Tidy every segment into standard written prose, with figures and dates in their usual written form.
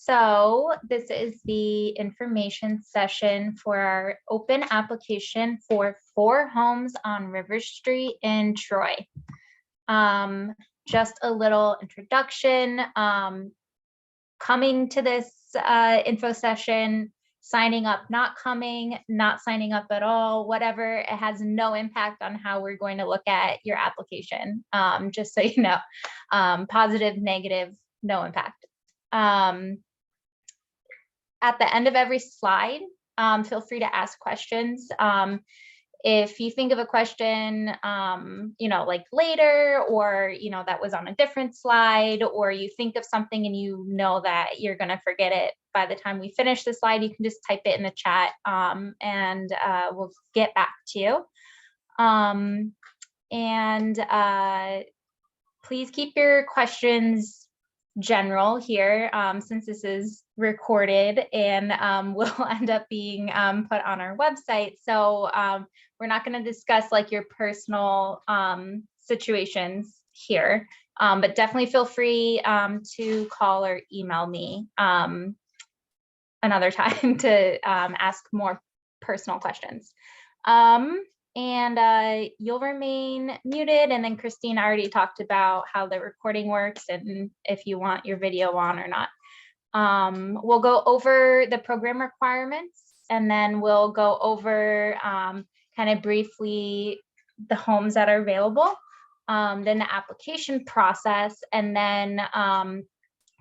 So this is the information session for our open application for 4 homes on River Street in Troy. Just a little introduction. Coming to this info session, signing up, not coming, not signing up at all, whatever, it has no impact on how we're going to look at your application. Just so you know, positive, negative, no impact. At the end of every slide, feel free to ask questions. If you think of a question, like later, or, that was on a different slide, or you think of something and you know that you're going to forget it by the time we finish the slide, you can just type it in the chat, and we'll get back to you. Please keep your questions general here, since this is recorded and will end up being put on our website. So we're not going to discuss like your personal situations here, but definitely feel free to call or email me another time to ask more personal questions. You'll remain muted, and then Christine already talked about how the recording works and if you want your video on or not. We'll go over the program requirements, and then we'll go over kind of briefly the homes that are available, then the application process, and then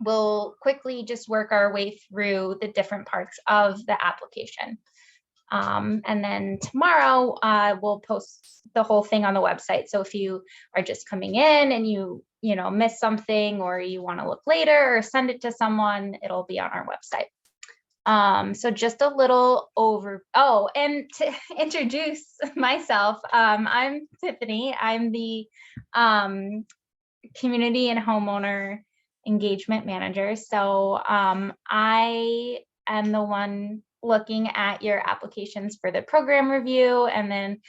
we'll quickly just work our way through the different parts of the application. And then tomorrow we'll post the whole thing on the website. So if you are just coming in and you miss something, or you want to look later or send it to someone, it'll be on our website. So just a little and to introduce myself, I'm Tiffany. I'm the community and homeowner engagement manager. So I am the one looking at your applications for the program review, and then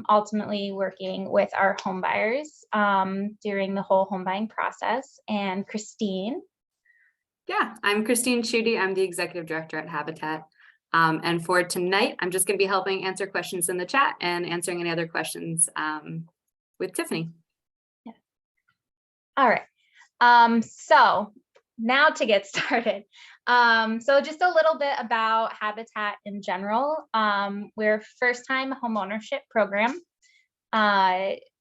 ultimately working with our home buyers during the whole home buying process. And Christine. Yeah, I'm Christine Schutte. I'm the executive director at Habitat. And for tonight, I'm just going to be helping answer questions in the chat and answering any other questions with Tiffany. Yeah. All right. So now to get started. So just a little bit about Habitat in general. We're a first-time homeownership program.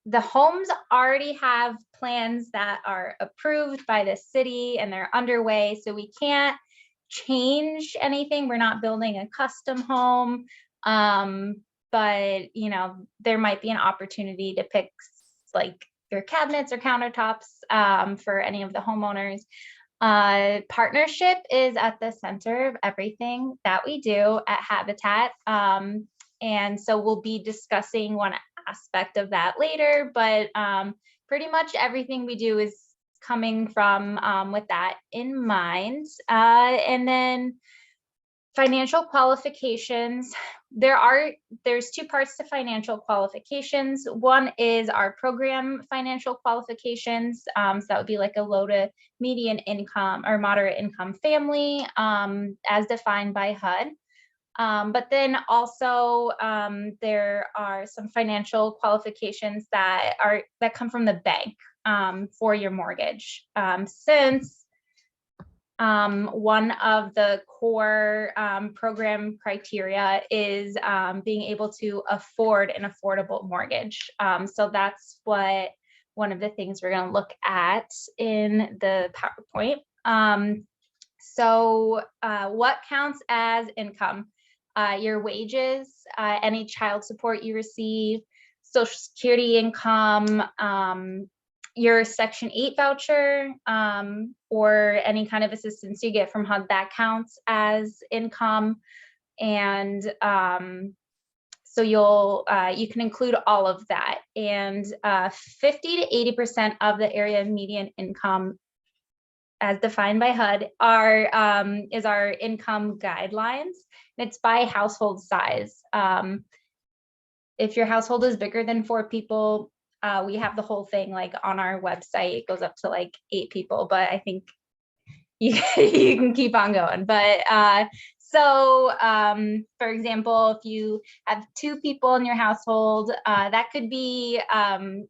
The homes already have plans that are approved by the city and they're underway, so we can't change anything. We're not building a custom home, but there might be an opportunity to pick like your cabinets or countertops for any of the homeowners. Partnership is at the center of everything that we do at Habitat. And so we'll be discussing one aspect of that later, but pretty much everything we do is coming from with that in mind. And then financial qualifications. There's 2 parts to financial qualifications. One is our program financial qualifications. So that would be like a low to median income or moderate income family, as defined by HUD. But then also there are some financial qualifications that come from the bank for your mortgage. Since one of the core program criteria is being able to afford an affordable mortgage. So that's one of the things we're going to look at in the PowerPoint. So what counts as income? Your wages, any child support you receive, Social Security income, your Section 8 voucher, or any kind of assistance you get from HUD, that counts as income. And so you can include all of that. And 50 to 80% of the area median income, as defined by HUD, is our income guidelines. It's by household size. If your household is bigger than 4 people, we have the whole thing like on our website. It goes up to like 8 people, but I think you can keep on going. But for example, if you have 2 people in your household, that could be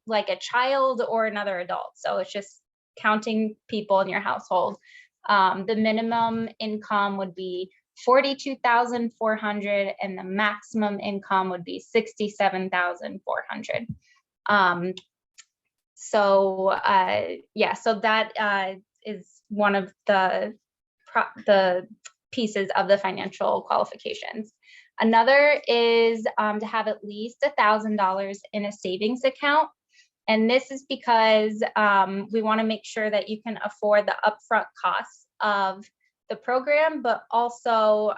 like a child or another adult. So it's just counting people in your household. The minimum income would be 42,400 and the maximum income would be 67,400. Yeah, so that is one of the pieces of the financial qualifications. Another is to have at least $1,000 in a savings account. And this is because we want to make sure that you can afford the upfront costs of the program, but also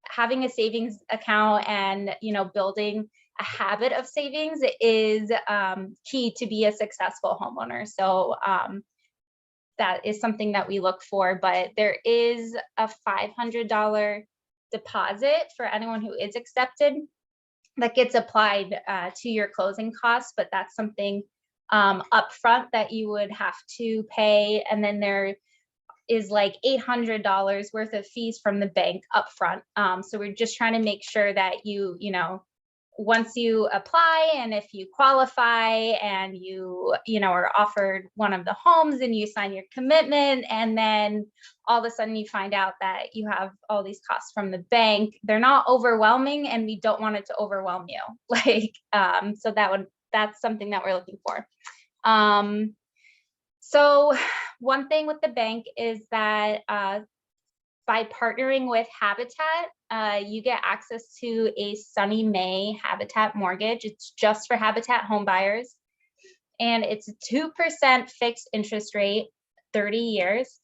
having a savings account and building a habit of savings is key to be a successful homeowner. So that is something that we look for, but there is a $500 deposit for anyone who is accepted that gets applied to your closing costs, but that's something upfront that you would have to pay. And then there is like $800 worth of fees from the bank upfront. So we're just trying to make sure that once you apply and if you qualify and you are offered one of the homes and you sign your commitment and then all of a sudden you find out that you have all these costs from the bank, they're not overwhelming and we don't want it to overwhelm you. So that's something that we're looking for. So one thing with the bank is that by partnering with Habitat, you get access to a Sunny May Habitat mortgage. It's just for Habitat home buyers. And it's a 2% fixed interest rate, 30 years,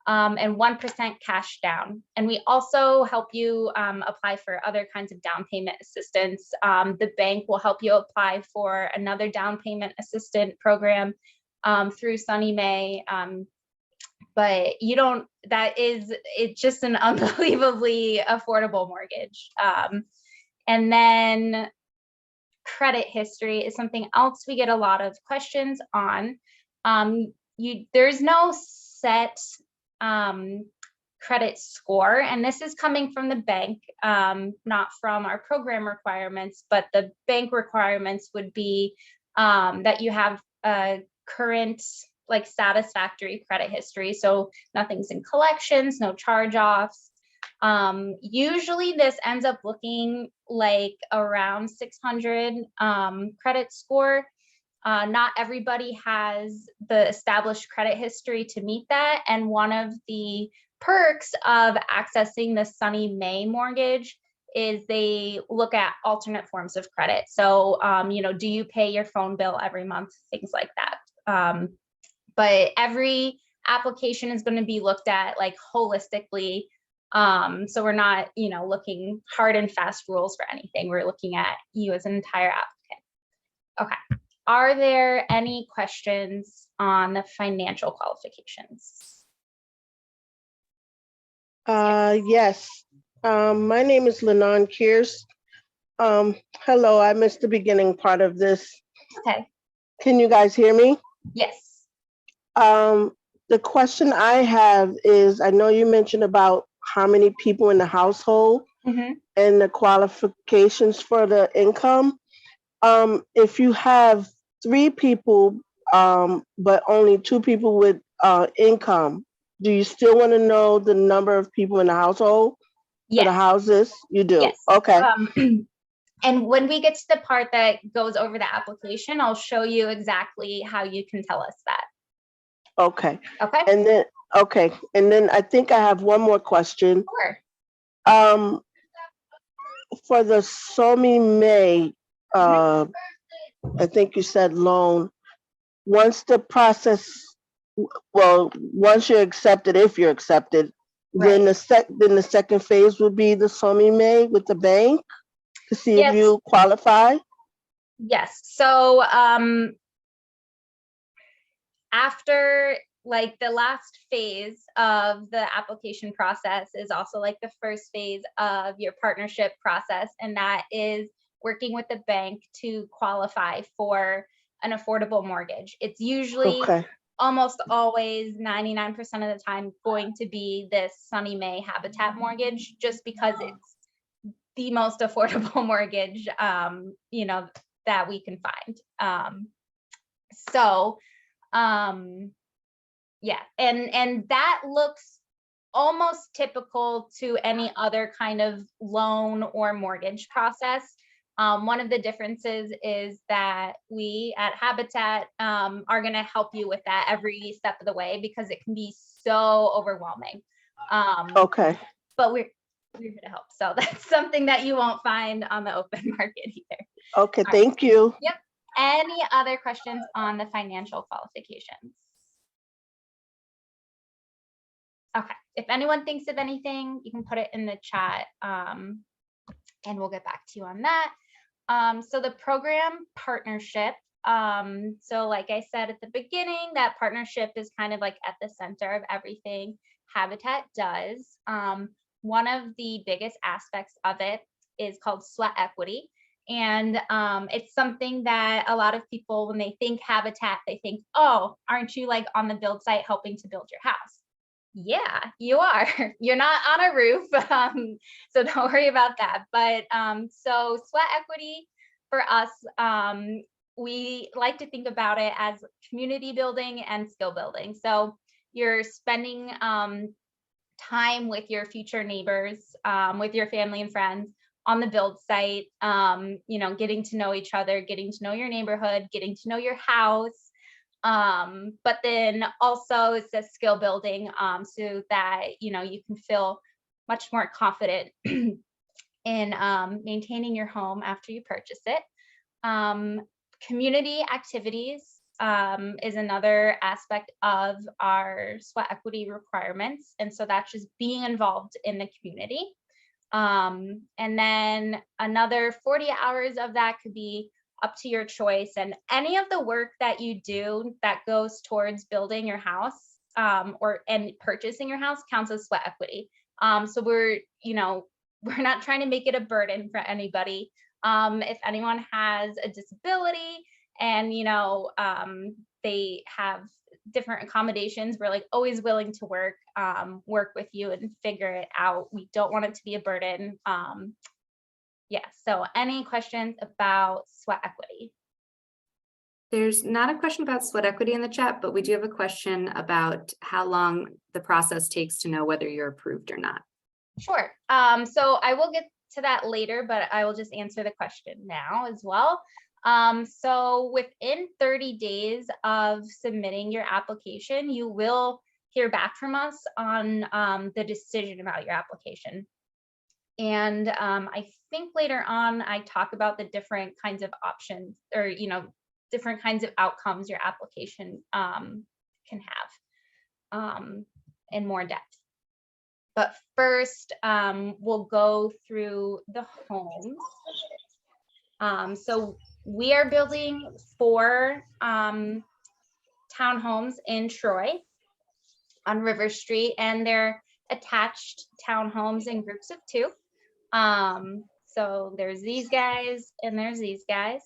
and 1% cash down. And we also help you apply for other kinds of down payment assistance. The bank will help you apply for another down payment assistant program through Sunny May. But it's just an unbelievably affordable mortgage. And then credit history is something else we get a lot of questions on. There's no set credit score, and this is coming from the bank, not from our program requirements, but the bank requirements would be that you have a current satisfactory credit history. So nothing's in collections, no charge-offs. Usually this ends up looking like around 600 credit score. Not everybody has the established credit history to meet that. And one of the perks of accessing the Sunny May mortgage is they look at alternate forms of credit. So, do you pay your phone bill every month? Things like that. But every application is going to be looked at holistically. So we're not, looking hard and fast rules for anything. We're looking at you as an entire applicant. Okay. Are there any questions on the financial qualifications? Yes. My name is Lennon Kears. Hello, I missed the beginning part of this. Okay. Can you guys hear me? Yes. The question I have is, I know you mentioned about how many people in the household and the qualifications for the income. If you have 3 people, but only 2 people with income, do you still want to know the number of people in the household for the houses? You do? Yes. Okay. And when we get to the part that goes over the application, I'll show you exactly how you can tell us that. Okay. Okay. And then I think I have one more question. Sure. For the Sunny May, I think you said loan, once the process, once you're accepted, if you're accepted, then the second phase would be the Sunny May with the bank to see if you qualify. Yes. So after the last phase of the application process is also the first phase of your partnership process, and that is working with the bank to qualify for an affordable mortgage. It's usually almost always 99% of the time going to be this Sunny May Habitat mortgage, just because it's the most affordable mortgage, you know, that we can find. Yeah, and that looks almost typical to any other kind of loan or mortgage process. One of the differences is that we at Habitat are going to help you with that every step of the way, because it can be so overwhelming. Okay. But we're here to help. So that's something that you won't find on the open market either. Okay, All thank you. Yep. Any other questions on the financial qualifications? Okay, if anyone thinks of anything, you can put it in the chat, and we'll get back to you on that. So the program partnership, so like I said at the beginning, that partnership is kind of like at the center of everything Habitat does. One of the biggest aspects of it is called sweat equity. And it's something that a lot of people, when they think Habitat, they think, oh, aren't you like on the build site helping to build your house? Yeah, you are. You're not on a roof, so don't worry about that. But so sweat equity for us, we like to think about it as community building and skill building. So you're spending time with your future neighbors, with your family and friends on the build site, you know, getting to know each other, getting to know your neighborhood, getting to know your house. But then also it's a skill building, so that, you know, you can feel much more confident in maintaining your home after you purchase it. Community activities is another aspect of our sweat equity requirements. And so that's just being involved in the community. And then another 40 hours of that could be up to your choice, and any of the work that you do that goes towards building your house and purchasing your house counts as sweat equity. So we're, you know, we're not trying to make it a burden for anybody. If anyone has a disability and, you know, they have different accommodations, we're like always willing to work with you and figure it out. We don't want it to be a burden. Yeah, so any questions about sweat equity? There's not a question about sweat equity in the chat, but we do have a question about how long the process takes to know whether you're approved or not. Sure. So I will get to that later, but I will just answer the question now as well. So within 30 days of submitting your application, you will hear back from us on the decision about your application. And I think later on, I talk about the different kinds of options, or, you know, different kinds of outcomes your application can have in more depth. But first, we'll go through the homes. So we are building 4 townhomes in Troy on River Street, and they're attached townhomes in groups of 2. So there's these guys and there's these guys,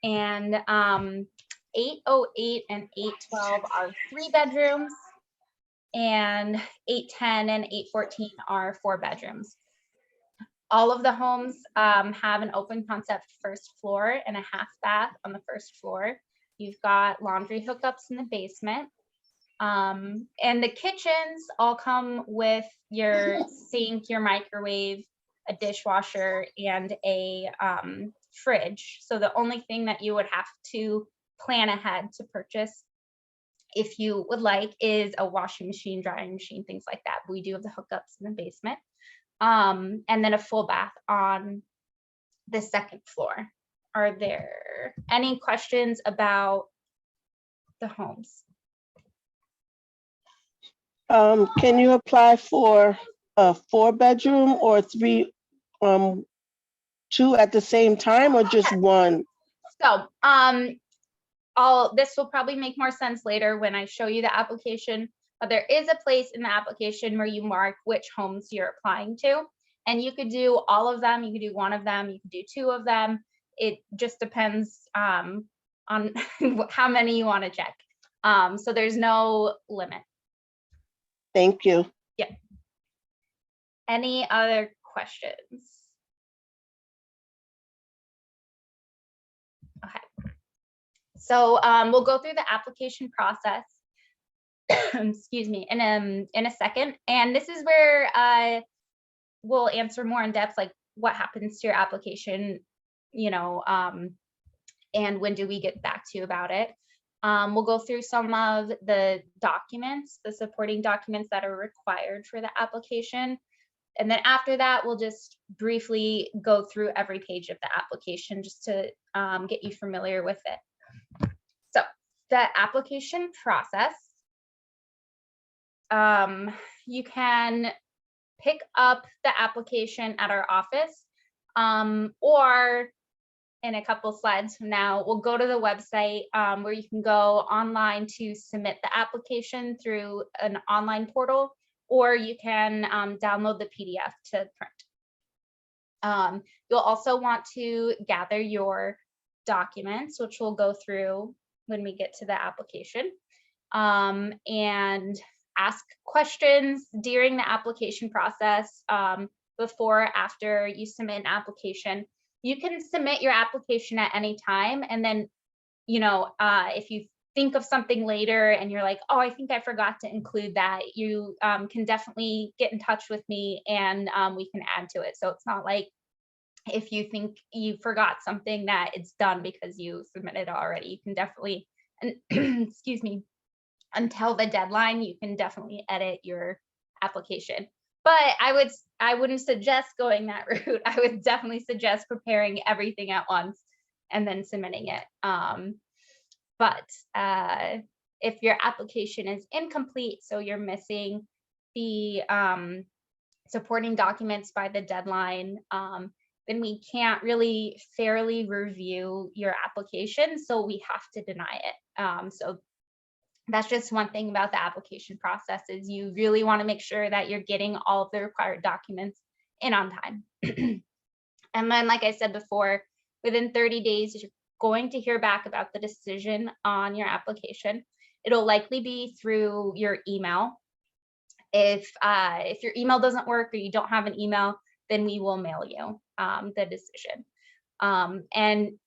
and 808 and 812 are 3 bedrooms, and 810 and 814 are 4 bedrooms. All of the homes have an open concept first floor and a half bath on the first floor. You've got laundry hookups in the basement. And the kitchens all come with your sink, your microwave, a dishwasher, and a fridge. So the only thing that you would have to plan ahead to purchase, if you would like, is a washing machine, drying machine, things like that. We do have the hookups in the basement. And then a full bath on the second floor. Are there any questions about the homes? Can you apply for a 4-bedroom or 3, 2 at the same time, or just one? So this will probably make more sense later when I show you the application, but there is a place in the application where you mark which homes you're applying to, and you could do all of them, you could do one of them, you could do 2 of them. It just depends on how many you want to check. So there's no limit. Thank you. Any other questions? Okay. So we'll go through the application process, excuse me, in a second. And this is where we'll answer more in depth, like what happens to your application, and when do we get back to you about it. We'll go through some of the documents, the supporting documents that are required for the application. And then after that, we'll just briefly go through every page of the application just to get you familiar with it. So the application process, you can pick up the application at our office, or in a couple slides from now, we'll go to the website where you can go online to submit the application through an online portal, or you can download the PDF to print. You'll also want to gather your documents, which we'll go through when we get to the application, and ask questions during the application process, before, after you submit an application. You can submit your application at any time, and then, if you think of something later and you're like, oh, I think I forgot to include that, you can definitely get in touch with me, and we can add to it. So it's not like if you think you forgot something that it's done because you submitted already. You can definitely, and excuse me, until the deadline, you can definitely edit your application. But I wouldn't suggest going that route. I would definitely suggest preparing everything at once and then submitting it. But if your application is incomplete, so you're missing the supporting documents by the deadline, then we can't really fairly review your application, so we have to deny it. So that's just one thing about the application process, is you really want to make sure that you're getting all of the required documents in on time. And then, like I said before, within 30 days, you're going to hear back about the decision on your application. It'll likely be through your email. If your email doesn't work or you don't have an email, then we will mail you the decision. And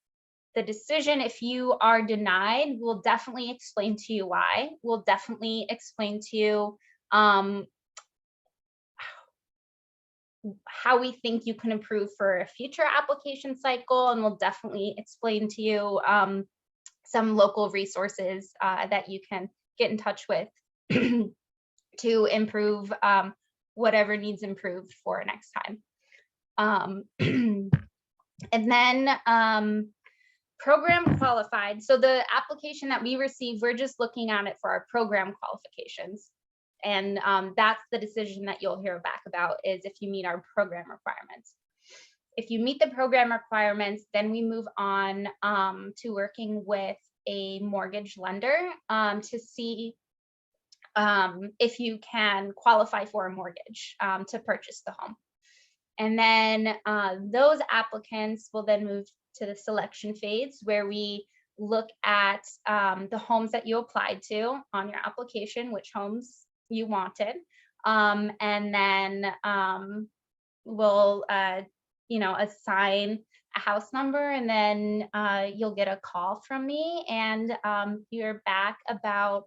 the decision, if you are denied, we'll definitely explain to you why. We'll definitely explain to you how we think you can improve for a future application cycle, and we'll definitely explain to you some local resources that you can get in touch with to improve whatever needs improved for next time. And then program qualified. So the application that we receive, we're just looking at it for our program qualifications. And that's the decision that you'll hear back about, is if you meet our program requirements. If you meet the program requirements, then we move on to working with a mortgage lender to see if you can qualify for a mortgage to purchase the home. And then those applicants will then move to the selection phase, where we look at the homes that you applied to on your application, which homes you wanted, and then we'll assign a house number, and then you'll get a call from me and hear back about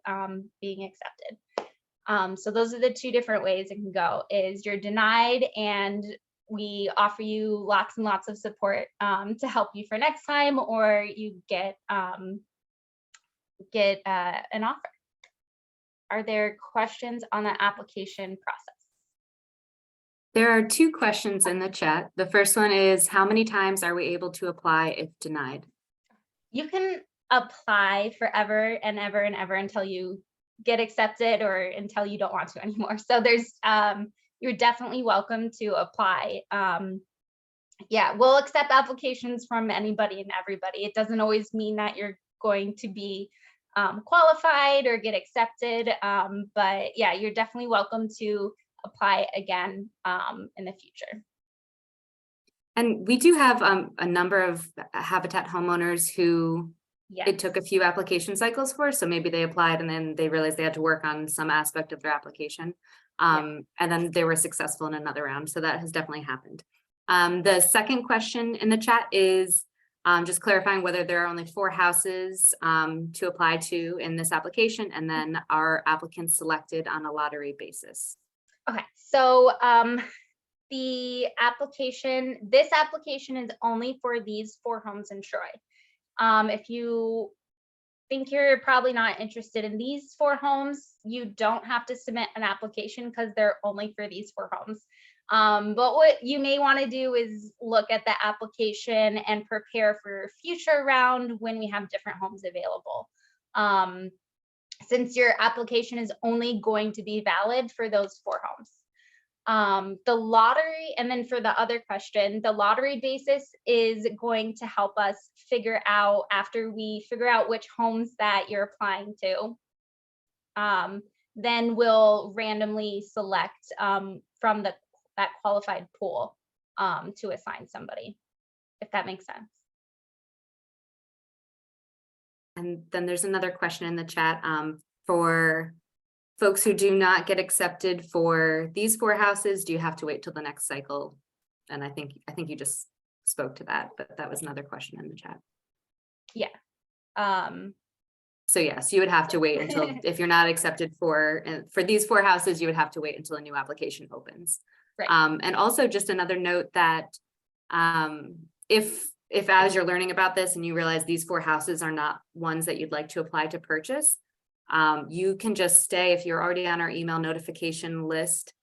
being accepted. So those are the two different ways it can go. Is you're denied, and we offer you lots and lots of support to help you for next time, or you get an offer. Are there questions on the application process? There are two questions in the chat. The first one is, how many times are we able to apply if denied? You can apply forever and ever and ever until you get accepted, or until you don't want to anymore. So there's you're definitely welcome to apply. Yeah, we'll accept applications from anybody and everybody. It doesn't always mean that you're going to be qualified or get accepted, but yeah, you're definitely welcome to apply again in the future. And we do have a number of Habitat homeowners who Yes. it took a few application cycles for, so maybe they applied and then they realized they had to work on some aspect of their application. And then they were successful in another round. So that has definitely happened. The second question in the chat is just clarifying whether there are only 4 houses to apply to in this application, and then are applicants selected on a lottery basis? Okay, so this application is only for these 4 homes in Troy. If you think you're probably not interested in these 4 homes, you don't have to submit an application because they're only for these 4 homes. But what you may want to do is look at the application and prepare for a future round when we have different homes available. Since your application is only going to be valid for those 4 homes. The lottery, and then for the other question, the lottery basis is going to help us figure out, after we figure out which homes that you're applying to, then we'll randomly select from that qualified pool to assign somebody, if that makes sense. And then there's another question in the chat for folks who do not get accepted for these 4 houses. Do you have to wait till the next cycle? And I think you just spoke to that, but that was another question in the chat. Yeah. So yes, you would have to wait until, if you're not accepted for these 4 houses, you would have to wait until a new application opens. Right. And also just another note that if as you're learning about this and you realize these 4 houses are not ones that you'd like to apply to purchase, you can just stay. If you're already on our email notification list,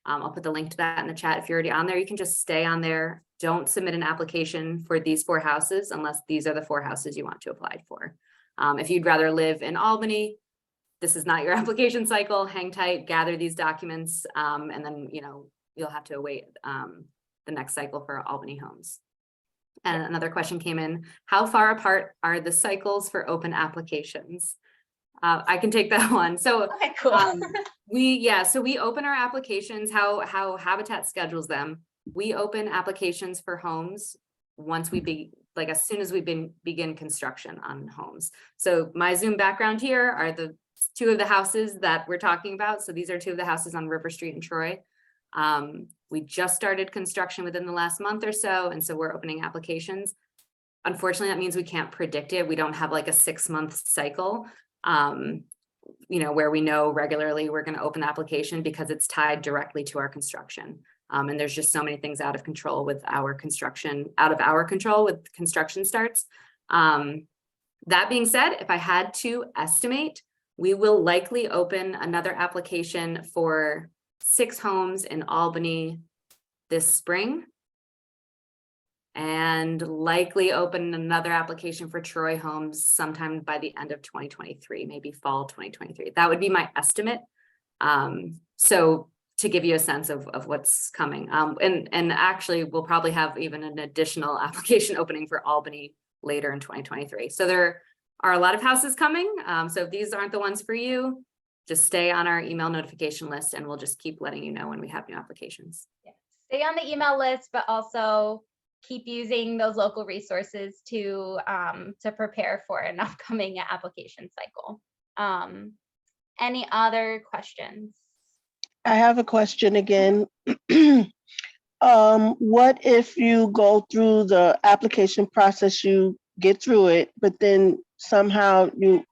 I'll put the link to that in the chat. If you're already on there, you can just stay on there. Don't submit an application for these 4 houses unless these are the 4 houses you want to apply for. If you'd rather live in Albany, this is not your application cycle. Hang tight, gather these documents, and then you'll have to await the next cycle for Albany homes. And another question came in: how far apart are the cycles for open applications? I can take that one. So Okay, cool. So we open our applications, how Habitat schedules them. We open applications for homes once we as soon as we begin construction on homes. So my Zoom background here are the 2 of the houses that we're talking about. So these are 2 of the houses on River Street in Troy. We just started construction within the last month or so, and so we're opening applications. Unfortunately, that means we can't predict it. We don't have like a 6-month cycle, where we know regularly we're going to open the application, because it's tied directly to our construction. And there's just so many things out of control with our construction, with construction starts. That being said, if I had to estimate, we will likely open another application for 6 homes in Albany this spring, and likely open another application for Troy homes sometime by the end of 2023, maybe fall 2023. That would be my estimate. So to give you a sense of what's coming. And actually we'll probably have even an additional application opening for Albany later in 2023. So there are a lot of houses coming. So if these aren't the ones for you, just stay on our email notification list and we'll just keep letting you know when we have new applications. Yeah. Stay on the email list, but also keep using those local resources to prepare for an upcoming application cycle. Any other questions? I have a question again. What if you go through the application process, you get through it, but then somehow you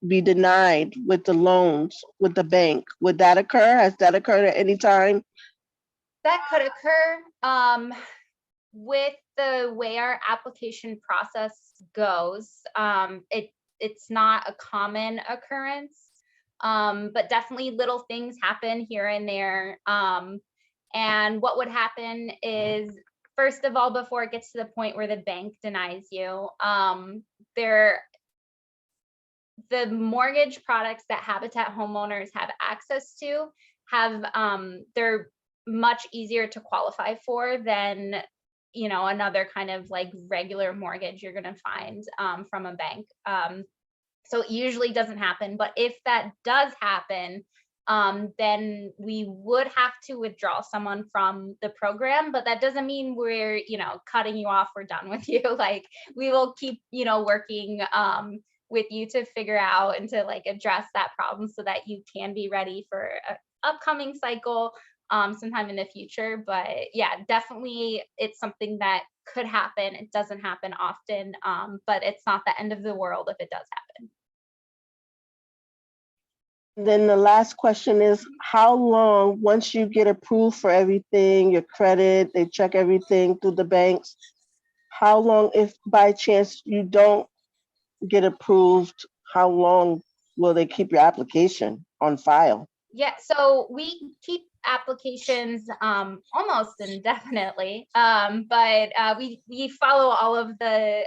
be denied with the loans with the bank? Would that occur? Has that occurred at any time? That could occur. With the way our application process goes, it's not a common occurrence. But definitely little things happen here and there. And what would happen is, first of all, before it gets to the point where the bank denies you, the mortgage products that Habitat homeowners have access to they're much easier to qualify for than another kind of like regular mortgage you're going to find from a bank. So it usually doesn't happen, but if that does happen, then we would have to withdraw someone from the program, but that doesn't mean we're, cutting you off, we're done with you. Like, we will keep, working with you to figure out and to like address that problem so that you can be ready for an upcoming cycle sometime in the future. But yeah, definitely it's something that could happen. It doesn't happen often, but it's not the end of the world if it does happen. Then the last question is, how long, once you get approved for everything, your credit, they check everything through the banks, how long, if by chance you don't get approved, how long will they keep your application on file? Yeah, so we keep applications almost indefinitely, but we follow all of the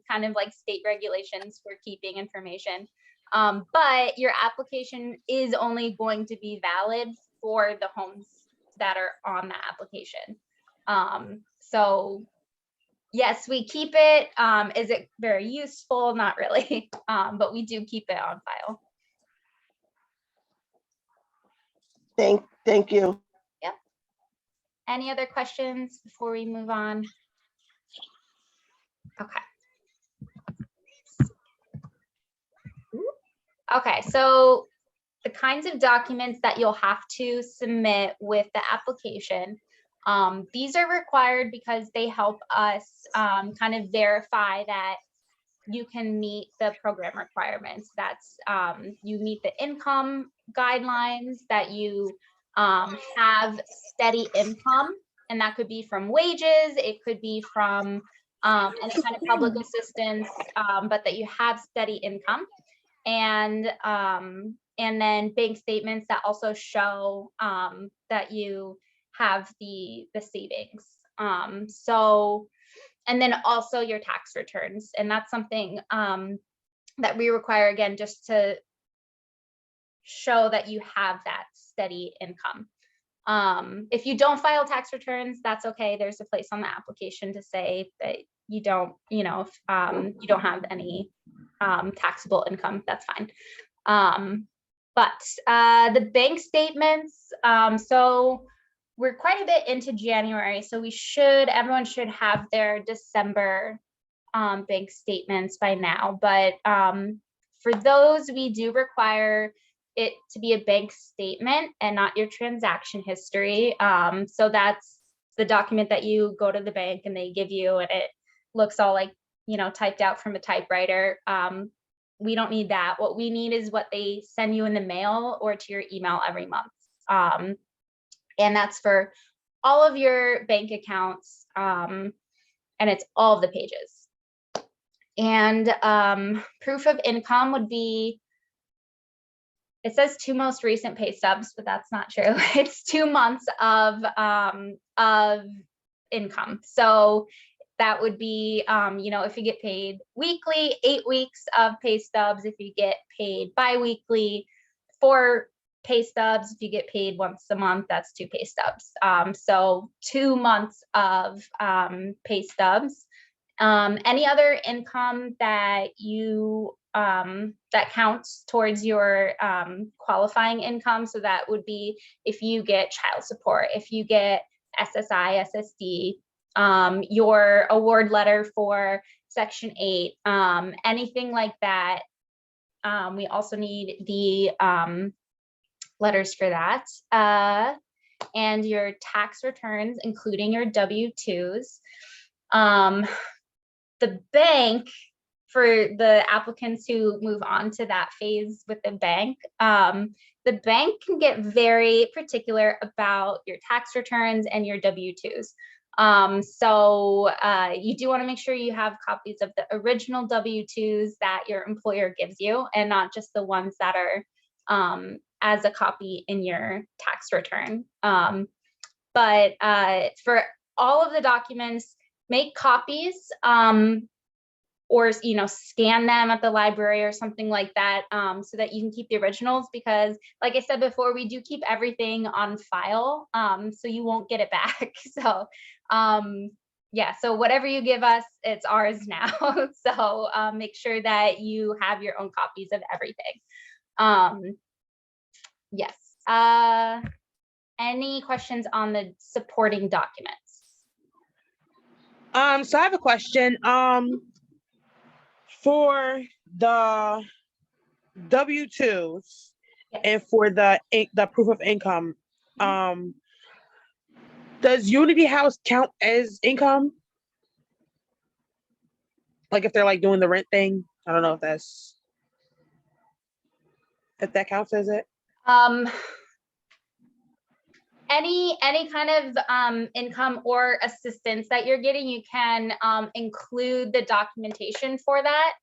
kind of like state regulations for keeping information. But your application is only going to be valid for the homes that are on the application. So yes, we keep it. Is it very useful? Not really, but we do keep it on file. Thank you. Yep. Any other questions before we move on? Okay. Okay, so the kinds of documents that you'll have to submit with the application, these are required because they help us kind of verify that you can meet the program requirements. That's you meet the income guidelines, that you have steady income, and that could be from wages, it could be from any kind of public assistance, but that you have steady income. And then bank statements that also show that you have the savings. So, and then also your tax returns, and that's something that we require, again, just to show that you have that steady income. If you don't file tax returns, that's okay. There's a place on the application to say that you don't, you don't have any taxable income. That's fine. But the bank statements, so we're quite a bit into January, so everyone should have their December bank statements by now. But for those, we do require it to be a bank statement and not your transaction history. So that's the document that you go to the bank and they give you, and it looks all like, typed out from a typewriter. We don't need that. What we need is what they send you in the mail or to your email every month. And that's for all of your bank accounts. And it's all of the pages. And proof of income would be, it says 2 most recent pay stubs, but that's not true. It's 2 months of income. So that would be, if you get paid weekly, 8 weeks of pay stubs. If you get paid bi-weekly, 4 pay stubs. If you get paid once a month, that's 2 pay stubs. So 2 months of pay stubs. Any other income that you that counts towards your qualifying income. So that would be if you get child support, if you get SSI, SSD, your award letter for Section 8, anything like that. We also need the letters for that, and your tax returns, including your W-2s. The bank, for the applicants who move on to that phase with the bank can get very particular about your tax returns and your W-2s. So you do want to make sure you have copies of the original W-2s that your employer gives you, and not just the ones that are as a copy in your tax return. But for all of the documents, make copies, or scan them at the library or something like that, so that you can keep the originals, because like I said before, we do keep everything on file, so you won't get it back. So yeah, so whatever you give us, it's ours now. So make sure that you have your own copies of everything. Yes. Any questions on the supporting documents? So I have a question. For the W-2s Yes. and for the proof of income, does Unity House count as income? Like if they're like doing the rent thing? I don't know if that counts as it. Any kind of income or assistance that you're getting, you can include the documentation for that.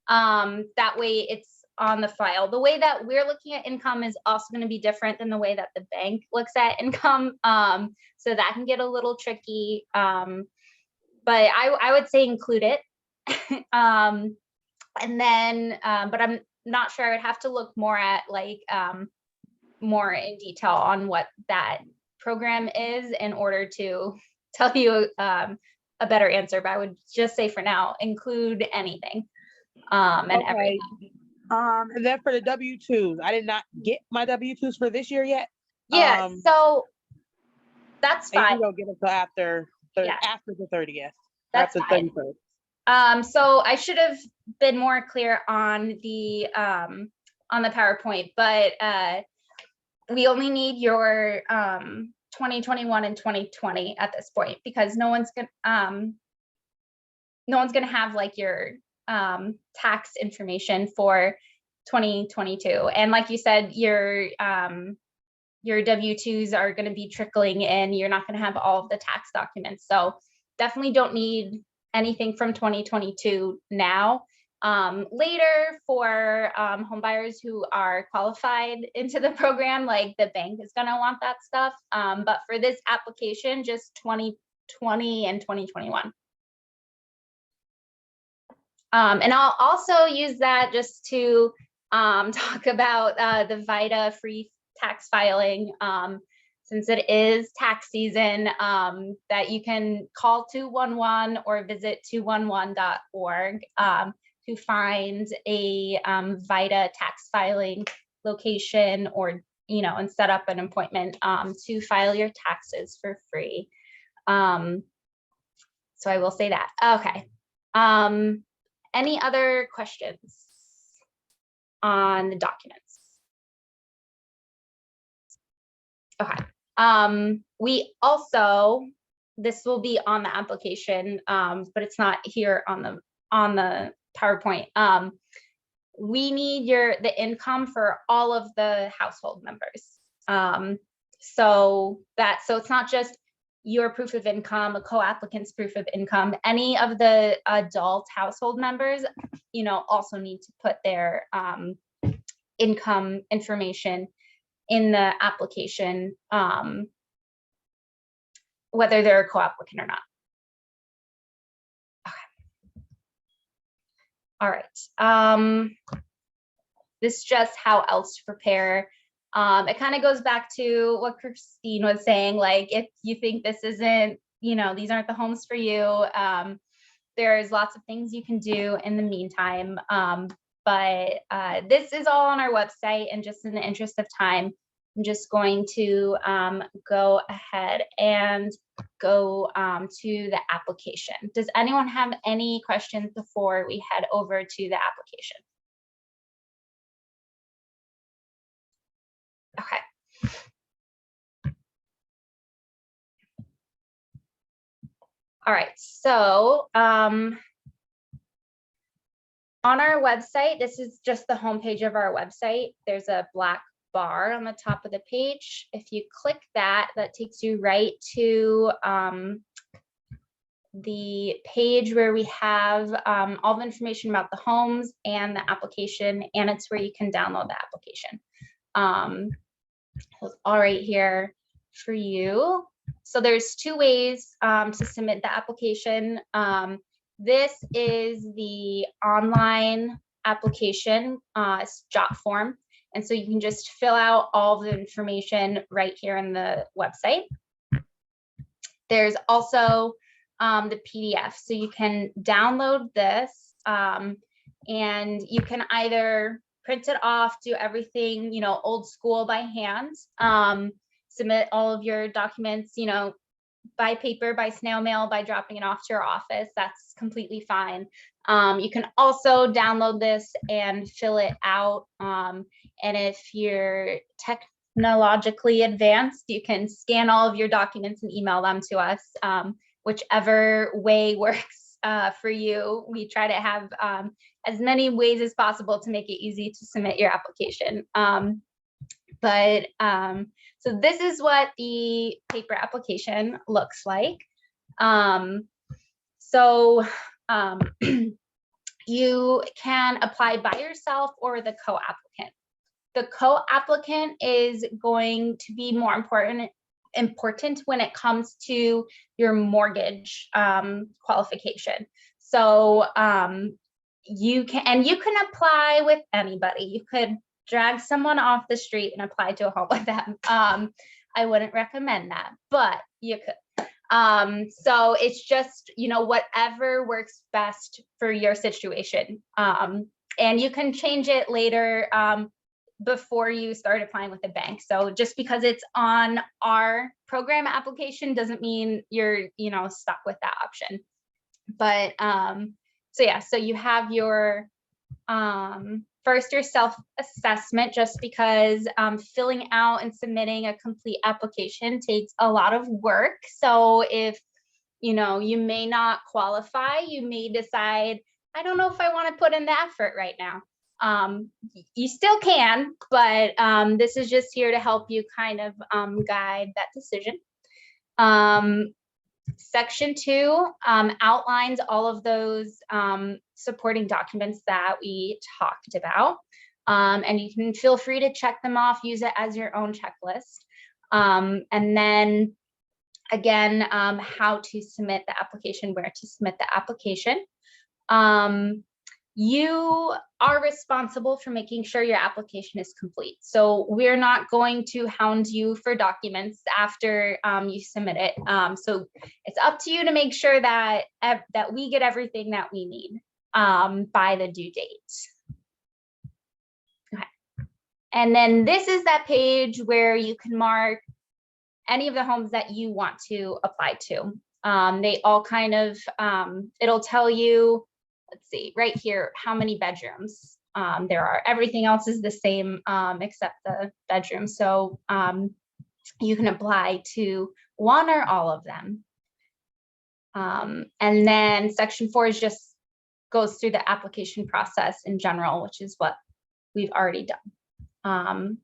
That way it's on the file. The way that we're looking at income is also going to be different than the way that the bank looks at income. So that can get a little tricky. But I would say include it. And then, but I'm not sure. I would have to look more at like more in detail on what that program is in order to tell you a better answer. But I would just say for now, include anything and everything. And then for the W-2s, I did not get my W-2s for this year yet. Yeah, so that's I fine. usually don't get them till after the 30th. That's after fine. 31st. So I should have been more clear on the PowerPoint, but we only need your 2021 and 2020 at this point, because no one's gonna have like your tax information for 2022. And like you said, your W-2s are going to be trickling in. You're not going to have all of the tax documents. So definitely don't need anything from 2022 now. Later for home buyers who are qualified into the program, like the bank is going to want that stuff. But for this application, just 2020 and 2021. And I'll also use that just to talk about the VITA free tax filing, since it is tax season, that you can call 211 or visit 211.org to find a VITA tax filing location, or and set up an appointment to file your taxes for free. So I will say that. Okay. Any other questions on the documents? Okay. We also, this will be on the application, but it's not here on the PowerPoint. We need the income for all of the household members. So it's not just your proof of income, a co-applicant's proof of income. Any of the adult household members, also need to put their income information in the application, whether they're a co-applicant or not. Okay. All right. This is just how else to prepare. It kind of goes back to what Christine was saying, like if you think this isn't, these aren't the homes for you, there's lots of things you can do in the meantime. But this is all on our website, and just in the interest of time, I'm just going to go ahead and go to the application. Does anyone have any questions before we head over to the application? Okay. All right, so on our website, this is just the homepage of our website. There's a black bar on the top of the page. If you click that, that takes you right to the page where we have all the information about the homes and the application, and it's where you can download the application. It's all right here for you. So there's two ways to submit the application. This is the online application, it's jot form. And so you can just fill out all the information right here in the website. There's also the PDF. So you can download this and you can either print it off, do everything, you know, old school by hand. Submit all of your documents, you know, by paper, by snail mail, by dropping it off to your office. That's completely fine. You can also download this and fill it out. And if you're technologically advanced, you can scan all of your documents and email them to us. Whichever way works for you. We try to have as many ways as possible to make it easy to submit your application. So this is what the paper application looks like. You can apply by yourself or the co-applicant. The co-applicant is going to be more important when it comes to your mortgage qualification. So you can apply with anybody. You could drag someone off the street and apply to a home with them. I wouldn't recommend that, but you could. So it's just, you know, whatever works best for your situation. And you can change it later before you start applying with the bank. So just because it's on our program application doesn't mean you're, you know, stuck with that option. But so yeah, so you have your first, your self-assessment, just because filling out and submitting a complete application takes a lot of work. So if, you know, you may not qualify, you may decide, I don't know if I want to put in the effort right now. You still can, but this is just here to help you kind of guide that decision. Section 2 outlines all of those supporting documents that we talked about. And you can feel free to check them off, use it as your own checklist. And then again, how to submit the application, where to submit the application. You are responsible for making sure your application is complete. So we're not going to hound you for documents after you submit it. So it's up to you to make sure that we get everything that we need by the due date. Okay. And then this is that page where you can mark any of the homes that you want to apply to. They all kind of, it'll tell you, let's see, right here, how many bedrooms there are. Everything else is the same except the bedroom. So you can apply to one or all of them. And then section 4 is just goes through the application process in general, which is what we've already done.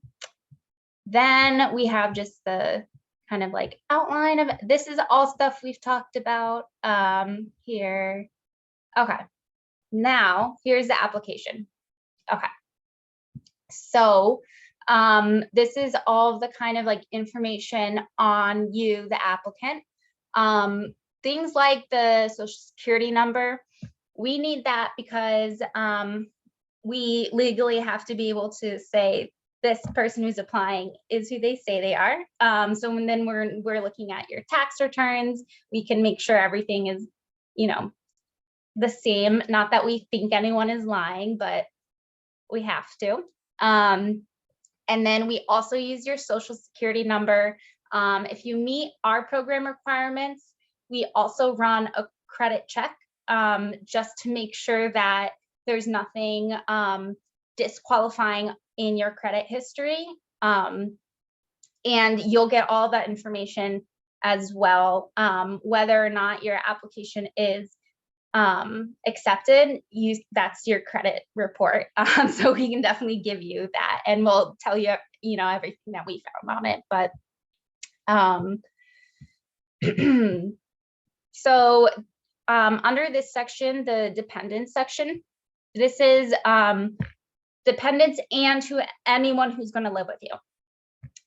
Then we have just the kind of like outline of it. This is all stuff we've talked about here. Okay. Now, here's the application. Okay. So this is all of the kind of like information on you, the applicant. Things like the social security number, we need that because we legally have to be able to say this person who's applying is who they say they are. So then we're looking at your tax returns, we can make sure everything is, you know, the same. Not that we think anyone is lying, but we have to. And then we also use your social security number. If you meet our program requirements, we also run a credit check just to make sure that there's nothing disqualifying in your credit history. And you'll get all that information as well, whether or not your application is accepted. That's your credit report. So we can definitely give you that, and we'll tell you, you know, everything that we found on it. But so under this section, the dependents section, this is dependents and anyone who's going to live with you.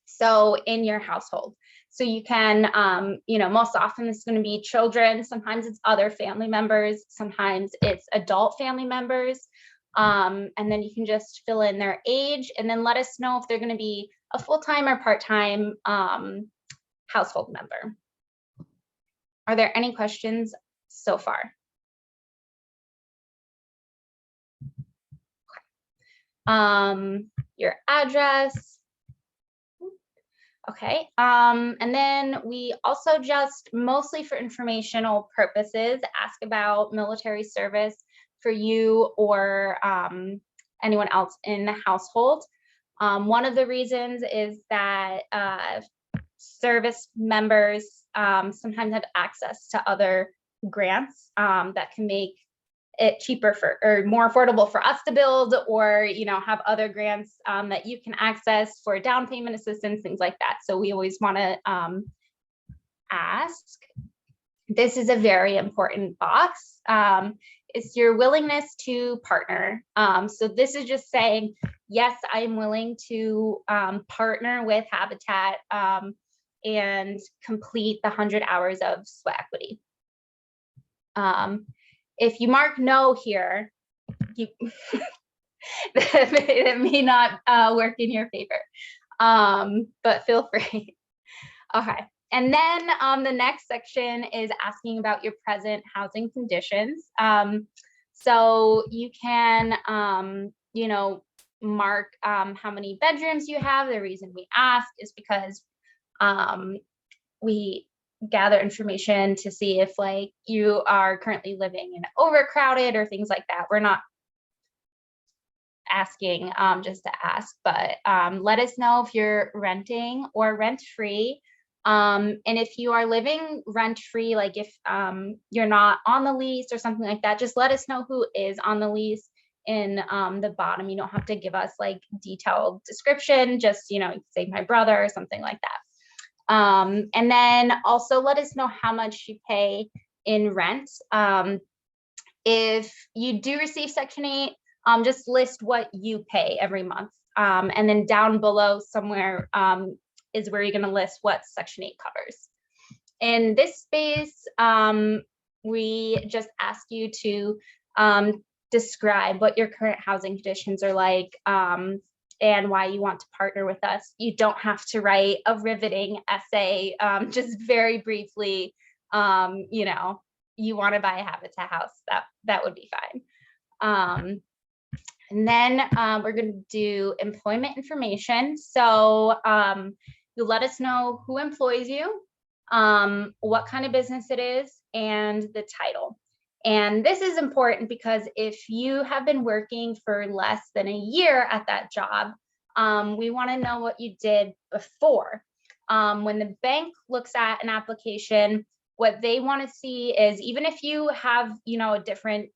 So in your household. So you can, you know, most often it's going to be children. Sometimes it's other family members. Sometimes it's adult family members. And then you can just fill in their age and then let us know if they're going to be a full-time or part-time household member. Are there any questions so far? your address. Okay, and then we also just mostly for informational purposes ask about military service for you or anyone else in the household. One of the reasons is that service members sometimes have access to other grants that can make it cheaper for or more affordable for us to build, or have other grants that you can access for down payment assistance, things like that. So we always want to ask. This is a very important box. It's your willingness to partner. So this is just saying, yes, I'm willing to partner with Habitat and complete the 100 hours of sweat equity. If you mark no here, it may not work in your favor, but feel free. Okay, and then the next section is asking about your present housing conditions. So you can, mark how many bedrooms you have. The reason we ask is because we gather information to see if like you are currently living in overcrowded or things like that. We're not asking just to ask, but let us know if you're renting or rent-free. And if you are living rent-free, like if you're not on the lease or something like that, just let us know who is on the lease in the bottom. You don't have to give us like detailed description, just, you can say my brother or something like that. And then also let us know how much you pay in rent. If you do receive Section 8, just list what you pay every month. And then down below somewhere is where you're going to list what Section 8 covers. In this space, we just ask you to describe what your current housing conditions are like and why you want to partner with us. You don't have to write a riveting essay, just very briefly, you want to buy a Habitat house, that would be fine. And then we're going to do employment information. So you'll let us know who employs you, what kind of business it is, and the title. And this is important because if you have been working for less than a year at that job, we want to know what you did before. When the bank looks at an application, what they want to see is, even if you have, a different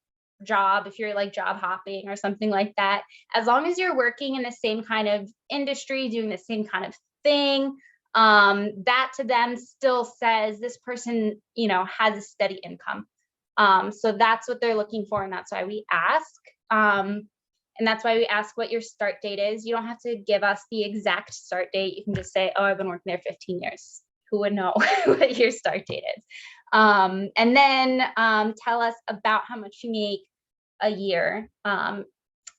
job, if you're like job hopping or something like that, as long as you're working in the same kind of industry, doing the same kind of thing, that to them still says this person, has a steady income. So that's what they're looking for, and that's why we ask. And that's why we ask what your start date is. You don't have to give us the exact start date. You can just say, oh, I've been working there 15 years. Who would know what your start date is? And then tell us about how much you make a year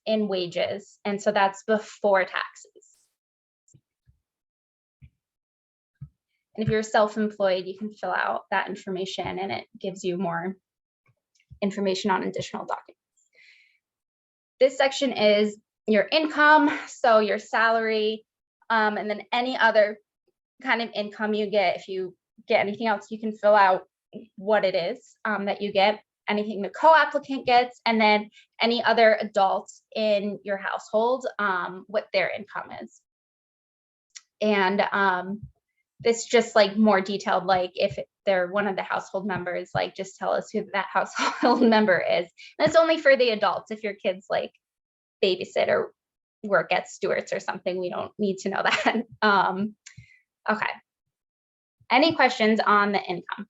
in wages. And so that's before taxes. And if you're self-employed, you can fill out that information and it gives you more information on additional documents. This section is your income, so your salary, and then any other kind of income you get. If you get anything else, you can fill out what it is that you get, anything the co-applicant gets, and then any other adults in your household, what their income is. And this just like more detailed, like if they're one of the household members, like just tell us who that household member is. And it's only for the adults. If your kids like babysit or work at Stewart's or something, we don't need to know that. Okay. Any questions on the income?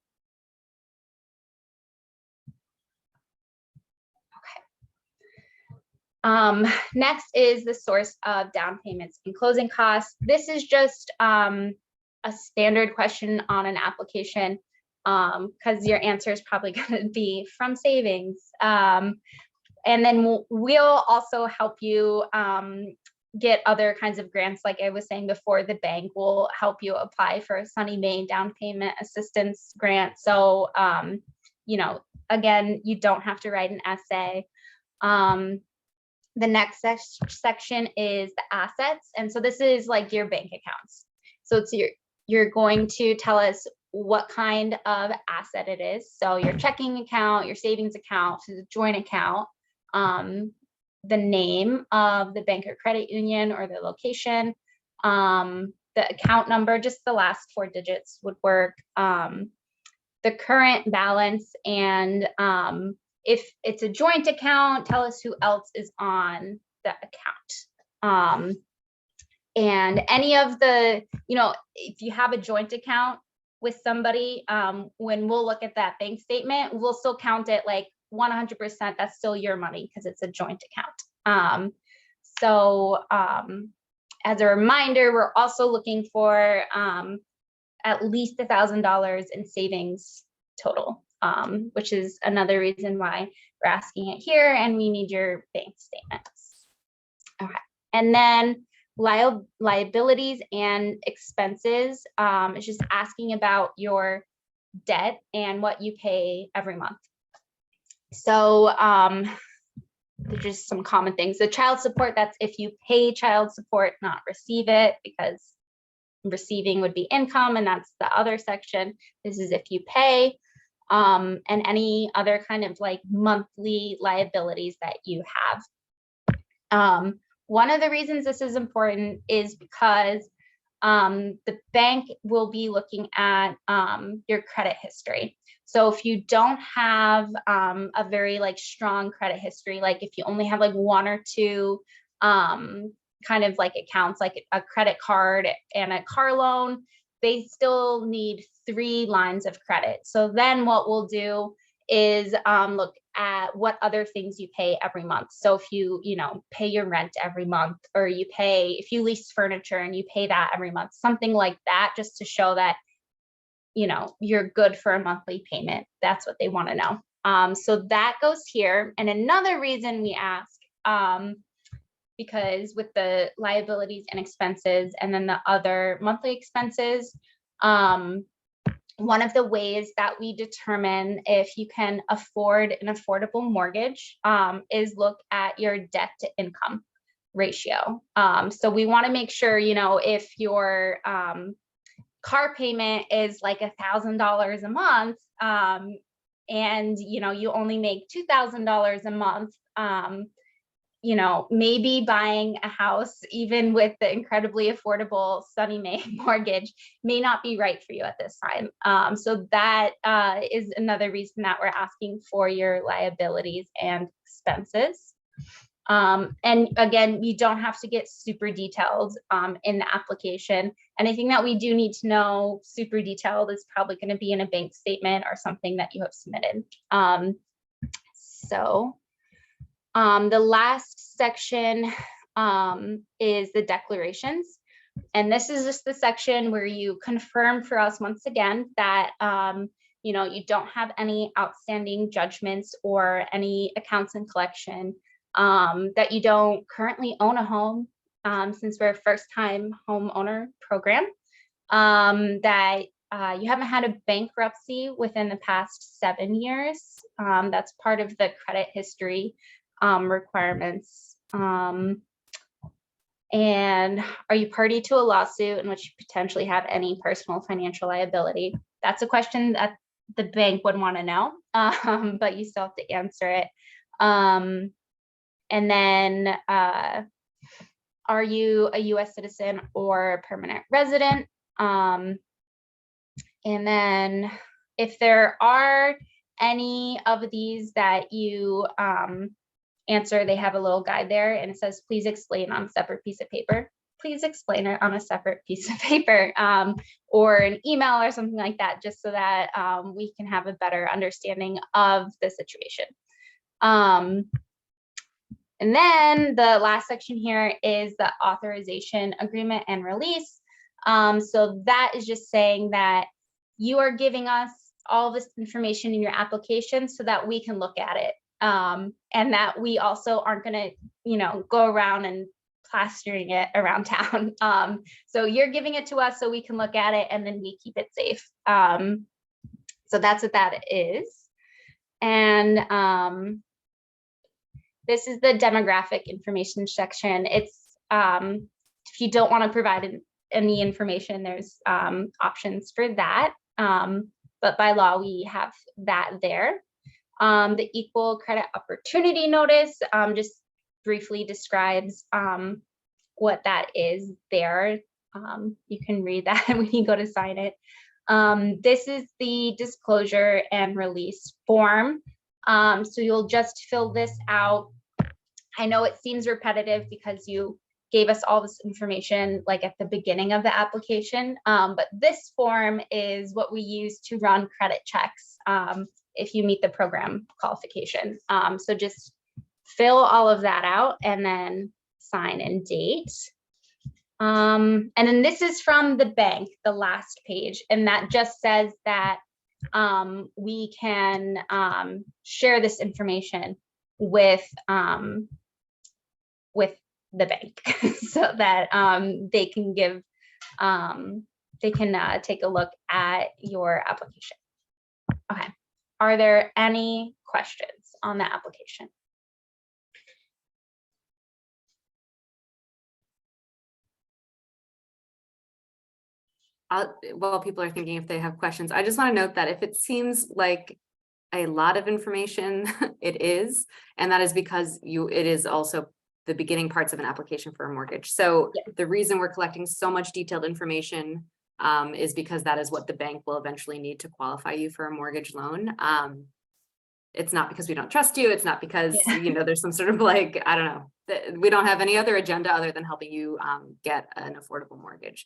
Okay. Next is the source of down payments and closing costs. This is just a standard question on an application because your answer is probably going to be from savings. And then we'll also help you get other kinds of grants. Like I was saying before, the bank will help you apply for a Sunny Main down payment assistance grant. So, again, you don't have to write an essay. The next section is the assets. And so this is like your bank accounts. So it's you're going to tell us what kind of asset it is. So your checking account, your savings account, the joint account, the name of the bank or credit union or the location, the account number, just the last 4 digits would work, the current balance, and if it's a joint account, tell us who else is on the account. And any of the, if you have a joint account with somebody, when we'll look at that bank statement, we'll still count it like 100%. That's still your money because it's a joint account. As a reminder, we're also looking for at least $1,000 in savings total, which is another reason why we're asking it here, and we need your bank statements. Okay, and then liabilities and expenses is just asking about your debt and what you pay every month. So there's just some common things. The child support, that's if you pay child support, not receive it, because receiving would be income, and that's the other section. This is if you pay, and any other kind of like monthly liabilities that you have. One of the reasons this is important is because the bank will be looking at your credit history. So if you don't have a very like strong credit history, like if you only have like 1 or 2 kind of like accounts, like a credit card and a car loan, they still need 3 lines of credit. So then what we'll do is look at what other things you pay every month. So if you pay your rent every month, or if you lease furniture and you pay that every month, something like that, just to show that you're good for a monthly payment. That's what they want to know. So that goes here. And another reason we ask, because with the liabilities and expenses and then the other monthly expenses, one of the ways that we determine if you can afford an affordable mortgage is look at your debt to income ratio. So we want to make sure, if your car payment is like $1,000 a month, and you only make $2,000 a month, maybe buying a house, even with the incredibly affordable Sunny Mae mortgage, may not be right for you at this time. So that is another reason that we're asking for your liabilities and expenses. And again, you don't have to get super detailed in the application. Anything that we do need to know super detailed is probably going to be in a bank statement or something that you have submitted. The last section is the declarations. And this is just the section where you confirm for us once again that you don't have any outstanding judgments or any accounts in collection, that you don't currently own a home, since we're a first-time homeowner program, that you haven't had a bankruptcy within the past 7 years. That's part of the credit history requirements. And are you party to a lawsuit in which you potentially have any personal financial liability? That's a question that the bank would want to know, but you still have to answer it. And then are you a US citizen or a permanent resident? And then if there are any of these that you answer, they have a little guide there, and it says, please explain on a separate piece of paper. Please explain it on a separate piece of paper, or an email or something like that, just so that we can have a better understanding of the situation. And then the last section here is the authorization agreement and release. So that is just saying that you are giving us all this information in your application so that we can look at it. And that we also aren't going to, go around and plastering it around town. So you're giving it to us so we can look at it and then we keep it safe. So that's what that is. And this is the demographic information section. It's if you don't want to provide any information, there's options for that. But by law, we have that there. The equal credit opportunity notice just briefly describes what that is there. You can read that when you go to sign it. This is the disclosure and release form. So you'll just fill this out. I know it seems repetitive because you gave us all this information like at the beginning of the application, but this form is what we use to run credit checks if you meet the program qualification. So just fill all of that out and then sign and date. And then this is from the bank, the last page, and that just says that we can share this information with the bank so that they can give take a look at your application. Okay, are there any questions on the application? While people are thinking if they have questions, I just want to note that if it seems like a lot of information, it is, and that is because it is also the beginning parts of an application for a mortgage. So Yeah. The reason we're collecting so much detailed information is because that is what the bank will eventually need to qualify you for a mortgage loan. It's not because we don't trust you. It's not because, there's some sort of like, I don't know, we don't have any other agenda other than helping you get an affordable mortgage.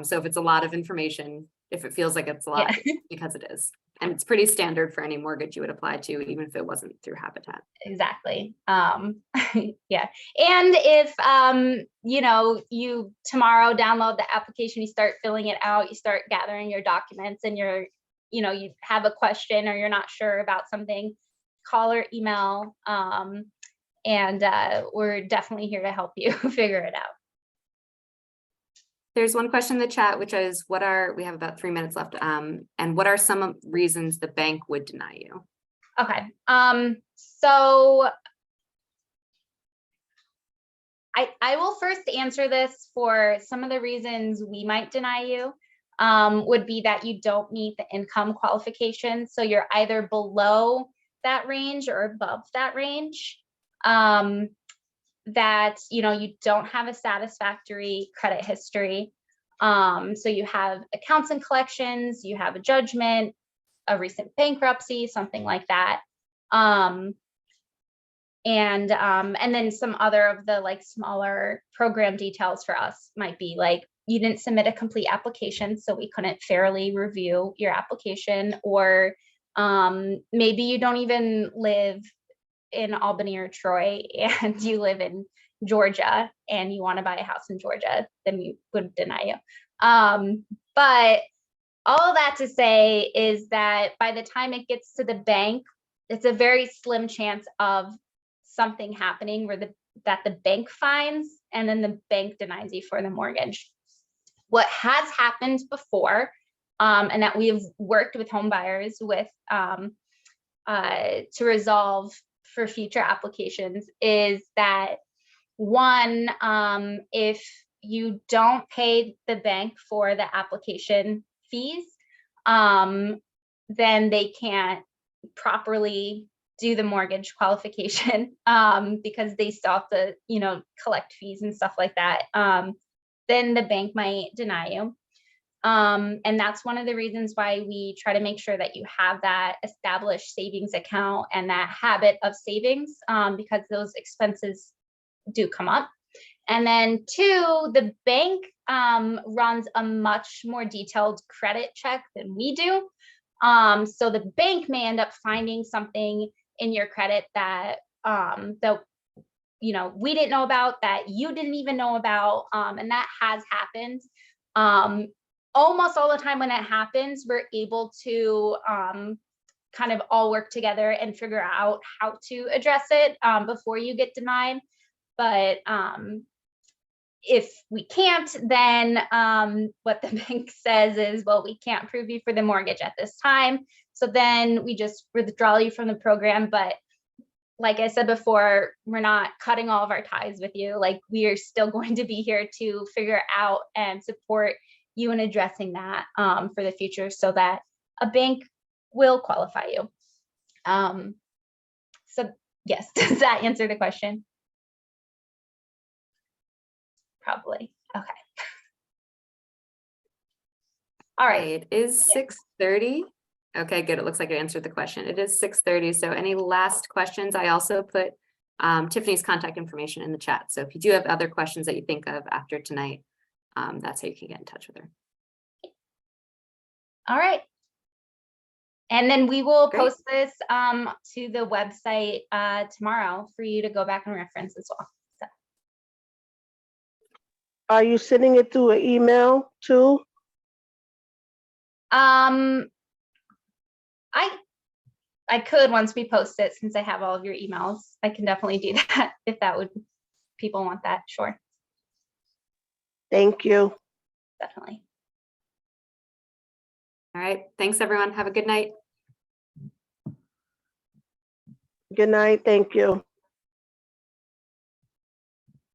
So if it's a lot of information, if it feels like it's a lot, it's because it is. And it's pretty standard for any mortgage you would apply to, even if it wasn't through Habitat. Exactly. Yeah. And if, you tomorrow download the application, you start filling it out, you start gathering your documents and you have a question or you're not sure about something, call or email. And we're definitely here to help you figure it out. There's one question in the chat, which is we have about 3 minutes left. And what are some reasons the bank would deny you? Okay. So I will first answer this for some of the reasons we might deny you would be that you don't meet the income qualification. So you're either below that range or above that range. That you don't have a satisfactory credit history. So you have accounts and collections, you have a judgment, a recent bankruptcy, something like that. And then some other of the like smaller program details for us might be like you didn't submit a complete application, so we couldn't fairly review your application, or maybe you don't even live in Albany or Troy and you live in Georgia and you want to buy a house in Georgia, then we would deny you. But all that to say is that by the time it gets to the bank, it's a very slim chance of something happening that the bank finds and then the bank denies you for the mortgage. What has happened before, and that we've worked with home buyers with to resolve for future applications, is that one, if you don't pay the bank for the application fees, then they can't properly do the mortgage qualification because they still have to, collect fees and stuff like that. Then the bank might deny you. And that's one of the reasons why we try to make sure that you have that established savings account and that habit of savings, because those expenses do come up. And then two, the bank runs a much more detailed credit check than we do. So the bank may end up finding something in your credit that we didn't know about, that you didn't even know about, and that has happened. Almost all the time when that happens, we're able to kind of all work together and figure out how to address it before you get denied. But if we can't, then what the bank says is, well, we can't approve you for the mortgage at this time. So then we just withdraw you from the program. But like I said before, we're not cutting all of our ties with you. Like, we are still going to be here to figure out and support you in addressing that for the future, so that a bank will qualify you. So yes, does that answer the question? Probably. Okay. All right. It is 6:30. Okay, good. It looks like I answered the question. It is 6:30. So any last questions? I also put Tiffany's contact information in the chat. So if you do have other questions that you think of after tonight, that's how you can get in touch with her. All right. And then we will Great. post this to the website tomorrow for you to go back and reference as well. So, Are you sending it through an email too? I could, once we post it, since I have all of your emails, I can definitely do that if that would, people want that, sure, Thank you. definitely. All right. Thanks, everyone. Have a good night. Good night. Thank you.